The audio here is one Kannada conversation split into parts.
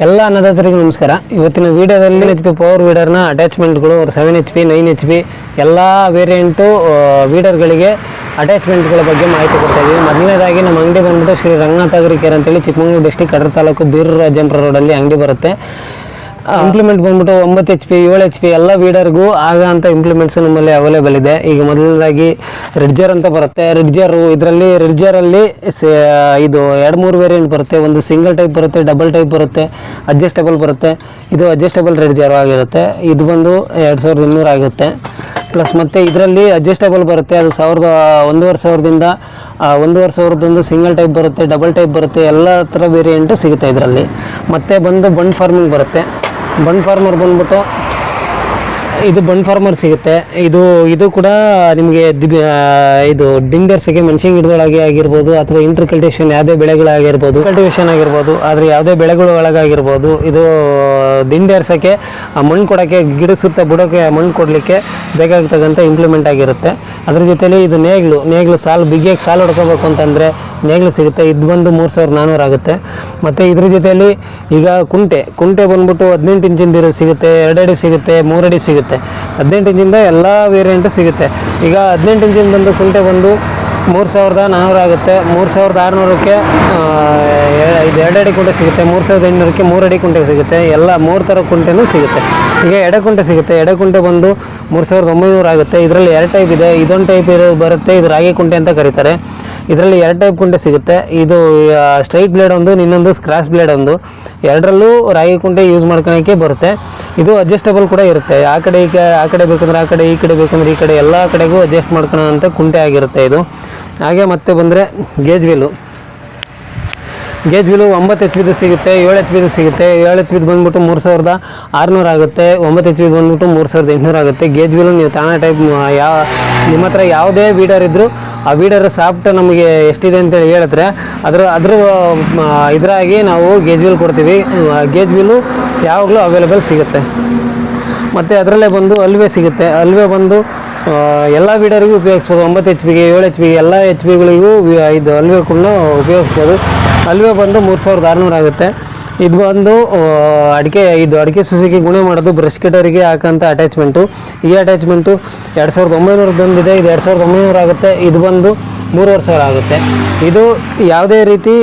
ಎಲ್ಲ ಅನ್ನದಾತರಿಗೂ ನಮಸ್ಕಾರ. ಇವತ್ತಿನ ವಿಡಿಯೋದಲ್ಲಿ HP ಪವರ್ ವೀಡರ್ನ ಅಟ್ಯಾಚ್ಮೆಂಟ್ಗಳು 7 HP 9 HP ಎಲ್ಲ ವೇರಿಯಂಟು ವೀಡರ್ಗಳಿಗೆ ಅಟ್ಯಾಚ್ಮೆಂಟ್ಗಳ ಬಗ್ಗೆ ಮಾಹಿತಿ ಕೊಡ್ತಾ ಇದ್ದೀವಿ. ಮೊದಲನೇದಾಗಿ ನಮ್ಮ ಅಂಗಡಿ ಬಂದ್ಬಿಟ್ಟು ಶ್ರೀ ರಂಗನಾಥ ಅಗ್ರಿಕೇರ್ ಅಂತೇಳಿ ಚಿಕ್ಕಮಗಳೂರು ಡಿಸ್ಟಿಕ್ ಕಡೂರು ತಾಲೂಕು ಬೀರೂರು ರಾಜೇಂದ್ರ ರೋಡಲ್ಲಿ ಅಂಗಡಿ ಬರುತ್ತೆ. ಇಂಪ್ಲಿಮೆಂಟ್ ಬಂದ್ಬಿಟ್ಟು 9 HP 7 HP ಎಲ್ಲ ವೀಡರ್ಗೂ ಅಂತ ಇಂಪ್ಲಿಮೆಂಟ್ಸ್ ನಮ್ಮಲ್ಲಿ ಅವೈಲೇಬಲ್ ಇದೆ. ಈಗ ಮೊದಲನೇದಾಗಿ ರಿಡ್ಜರ್ ಅಂತ ಬರುತ್ತೆ. ಇದರಲ್ಲಿ ರಿಡ್ಜರಲ್ಲಿ ಇದು 2-3 ವೇರಿಯಂಟ್ ಬರುತ್ತೆ. ಒಂದು ಸಿಂಗಲ್ ಟೈಪ್ ಬರುತ್ತೆ, ಡಬಲ್ ಟೈಪ್ ಬರುತ್ತೆ, ಅಡ್ಜಸ್ಟಬಲ್ ಬರುತ್ತೆ. ಇದು ಅಡ್ಜಸ್ಟಬಲ್ ರಿಡ್ಜರ್ ಆಗಿರುತ್ತೆ. ಇದು ಬಂದು 2200 ಆಗುತ್ತೆ. ಪ್ಲಸ್ ಮತ್ತು ಇದರಲ್ಲಿ ಅಡ್ಜಸ್ಟಬಲ್ ಬರುತ್ತೆ. ಅದು 1,500ದಿಂದ 1,500 ಸಿಂಗಲ್ ಟೈಪ್ ಬರುತ್ತೆ, ಡಬಲ್ ಟೈಪ್ ಬರುತ್ತೆ, ಎಲ್ಲ ಥರ ವೇರಿಯಂಟು ಸಿಗುತ್ತೆ ಇದರಲ್ಲಿ. ಮತ್ತು ಬಂದು ಬಂಡ್ ಫಾರ್ಮಿಂಗ್ ಬರುತ್ತೆ. ಬಂಡ್ ಫಾರ್ಮರ್ ಬಂದ್ಬಿಟ್ಟು ಇದು ಬಂಡ್ ಫಾರ್ಮರ್ ಸಿಗುತ್ತೆ. ಇದು ಕೂಡ ನಿಮಗೆ ಇದು ಡಿಂಗರ್ಸಿಗೆ ಮೆಣಸಿನ ಗಿಡಗಳಾಗಿ ಆಗಿರ್ಬೋದು ಅಥವಾ ಇಂಟರ್ ಕಲ್ಟಿವೇಷನ್ ಯಾವುದೇ ಬೆಳೆಗಳಾಗಿರ್ಬೋದು, ಕಲ್ಟಿವೇಷನ್ ಆಗಿರ್ಬೋದು, ಆದರೆ ಯಾವುದೇ ಬೆಳೆಗಳ ಒಳಗಾಗಿರ್ಬೋದು, ಇದು ದಿಂಡೇರ್ಸೋಕ್ಕೆ ಮಣ್ಣು ಕೊಡೋಕ್ಕೆ, ಗಿಡ ಸುತ್ತ ಬುಡೋಕ್ಕೆ ಮಣ್ಣು ಕೊಡಲಿಕ್ಕೆ ಬೇಕಾಗ್ತಕ್ಕಂಥ ಇಂಪ್ಲಿಮೆಂಟ್ ಆಗಿರುತ್ತೆ. ಅದ್ರ ಜೊತೆಲಿ ಇದು ನೇಗ್ಲು ಬಿಗಿಯಾಗಿ ಸಾಲು ಹೊಡ್ಕೋಬೇಕು ಅಂತಂದರೆ ನೇಗ್ಲು ಸಿಗುತ್ತೆ. ಇದು ಬಂದು 3,400 ಆಗುತ್ತೆ. ಮತ್ತು ಇದ್ರ ಜೊತೆಯಲ್ಲಿ ಈಗ ಕುಂಟೆ ಬಂದ್ಬಿಟ್ಟು 18 ಇಂಚಿಂದ ಸಿಗುತ್ತೆ, 2 ಅಡಿ ಸಿಗುತ್ತೆ, 3 ಅಡಿ ಸಿಗುತ್ತೆ. 18 ಇಂಚಿಂದ ಎಲ್ಲ ವೇರಿಯಂಟು ಸಿಗುತ್ತೆ. ಈಗ 18 ಇಂಚಿನ ಬಂದು ಕುಂಟೆ ಬಂದು 3,400 ಆಗುತ್ತೆ. 3,600ಕ್ಕೆ ಇದು 2 ಅಡಿ ಕುಂಟೆ ಸಿಗುತ್ತೆ. 3,800ಕ್ಕೆ 3 ಅಡಿ ಕುಂಟೆ ಸಿಗುತ್ತೆ. ಎಲ್ಲ 3 ಥರ ಕುಂಟೆನೂ ಸಿಗುತ್ತೆ. ಈಗ ಎಡೆಕುಂಟೆ ಸಿಗುತ್ತೆ. ಎಡೆಕುಂಟೆ ಬಂದು 3,900 ಆಗುತ್ತೆ. ಇದರಲ್ಲಿ 2 ಟೈಪ್ ಇದೆ. ಇದೊಂದು ಟೈಪ್ ಬರುತ್ತೆ, ಇದು ರಾಗಿ ಕುಂಟೆ ಅಂತ ಕರೀತಾರೆ. ಇದರಲ್ಲಿ 2 ಟೈಪ್ ಕುಂಟೆ ಸಿಗುತ್ತೆ. ಇದು ಸ್ಟ್ರೈಟ್ ಬ್ಲೇಡ್ ಒಂದು, ಇನ್ನೊಂದು ಸ್ಕ್ರಾಚ್ ಬ್ಲೇಡ್ ಒಂದು. ಎರಡರಲ್ಲೂ ರಾಗಿ ಕುಂಟೆ ಯೂಸ್ ಮಾಡ್ಕೊಳಕ್ಕೆ ಬರುತ್ತೆ. ಇದು ಅಡ್ಜಸ್ಟಬಲ್ ಕೂಡ ಇರುತ್ತೆ. ಆ ಕಡೆ ಬೇಕಂದ್ರೆ ಆ ಕಡೆ, ಈ ಕಡೆ ಬೇಕಂದ್ರೆ ಈ ಕಡೆ, ಎಲ್ಲ ಕಡೆಗೂ ಅಡ್ಜಸ್ಟ್ ಮಾಡ್ಕೊಳ್ಳೋಂಥ ಕುಂಟೆ ಆಗಿರುತ್ತೆ ಇದು. ಹಾಗೆ ಮತ್ತೆ ಬಂದರೆ ಗೇಜ್ ವೀಲು 9 HP ಸಿಗುತ್ತೆ, 7 HP ಸಿಗುತ್ತೆ. 7 HP ಬಂದ್ಬಿಟ್ಟು 3,600 ಆಗುತ್ತೆ. 9 HP ಬಂದ್ಬಿಟ್ಟು 3,800 ಆಗುತ್ತೆ. ಗೇಜ್ ವೀಲು ನೀವು ತಾನೇ ಟೈಪ್ ನಿಮ್ಮ ಹತ್ರ ಯಾವುದೇ ವೀಡರ್ ಇದ್ದರೂ ಆ ವೀಡರ್ ಸಾಫ್ಟ್ ನಮಗೆ ಎಷ್ಟಿದೆ ಅಂತೇಳಿ ಹೇಳಿದ್ರೆ ಅದ್ರ ಇದರಾಗಿ ನಾವು ಗೇಜ್ ವೀಲ್ ಕೊಡ್ತೀವಿ. ಗೇಜ್ ವೀಲು ಯಾವಾಗಲೂ ಅವೈಲೇಬಲ್ ಸಿಗುತ್ತೆ. ಮತ್ತು ಅದರಲ್ಲೇ ಬಂದು ಅಲ್ವೆ ಸಿಗುತ್ತೆ. ಅಲ್ವೆ ಬಂದು ಎಲ್ಲ ವೀಡರಿಗೂ ಉಪಯೋಗಿಸ್ಬೋದು. 9 HP 7 HP ಎಲ್ಲ HP ಇದು ಅಲ್ವೆ ಕೂಡ ಉಪಯೋಗಿಸ್ಬೋದು. ಅಲ್ವೆ ಬಂದು 3,600 ಆಗುತ್ತೆ. ಇದು ಬಂದು ಅಡಿಕೆ ಸಸಿಗೆ ಗುಣೆ ಮಾಡೋದು ಬ್ರಷ್ ಕಟರಿಗೆ ಹಾಕೋಂಥ ಅಟ್ಯಾಚ್ಮೆಂಟು. ಈ ಅಟ್ಯಾಚ್ಮೆಂಟು 2,900 ಬಂದಿದೆ. ಇದು 2,900 ಆಗುತ್ತೆ. ಇದು ಬಂದು 3,500 ಆಗುತ್ತೆ. ಇದು ಯಾವುದೇ ರೀತಿ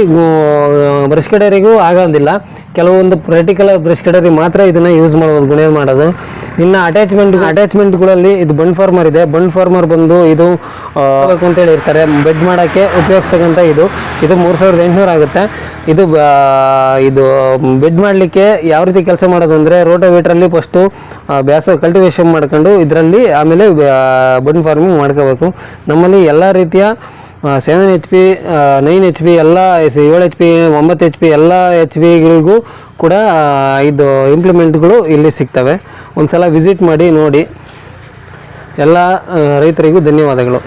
ಬ್ರಷ್ ಕಟರಿಗೂ ಆಗೋದಿಲ್ಲ. ಕೆಲವೊಂದು ಪರ್ಟಿಕ್ಯುಲರ್ ಬ್ರಷ್ ಕಟರಿಗೆ ಮಾತ್ರ ಇದನ್ನು ಯೂಸ್ ಮಾಡ್ಬೋದು, ಗುಣೆ ಮಾಡೋದು. ಇನ್ನು ಅಟ್ಯಾಚ್ಮೆಂಟ್ಗಳಲ್ಲಿ ಇದು ಬಂಡ್ ಫಾರ್ಮರ್ ಇದೆ. ಬಂಡ್ ಫಾರ್ಮರ್ ಬಂದು ಇದು ಬೇಕು ಅಂತೇಳಿ ಇರ್ತಾರೆ, ಬೆಡ್ ಮಾಡೋಕ್ಕೆ ಉಪಯೋಗಿಸ್ತಕ್ಕಂಥ ಇದು 3,800 ಆಗುತ್ತೆ. ಇದು ಬೆಡ್ ಮಾಡಲಿಕ್ಕೆ ಯಾವ ರೀತಿ ಕೆಲಸ ಮಾಡೋದು ಅಂದರೆ, ರೋಟೋವೇಟ್ರಲ್ಲಿ ಫಸ್ಟು ಕಲ್ಟಿವೇಷನ್ ಮಾಡ್ಕೊಂಡು ಇದರಲ್ಲಿ ಆಮೇಲೆ ಬಂಡ್ ಫಾರ್ಮಿಂಗ್ ಮಾಡ್ಕೋಬೇಕು. ನಮ್ಮಲ್ಲಿ ಎಲ್ಲ ರೀತಿಯ 7 HP 9 HP ಎಲ್ಲ 7 HP 9 HP ಎಲ್ಲ HPಗಳಿಗೂ ಕೂಡ ಇದು ಇಂಪ್ಲಿಮೆಂಟ್ಗಳು ಇಲ್ಲಿ ಸಿಗ್ತವೆ. ಒಂದು ಸಲ ವಿಸಿಟ್ ಮಾಡಿ ನೋಡಿ. ಎಲ್ಲ ರೈತರಿಗೂ ಧನ್ಯವಾದಗಳು.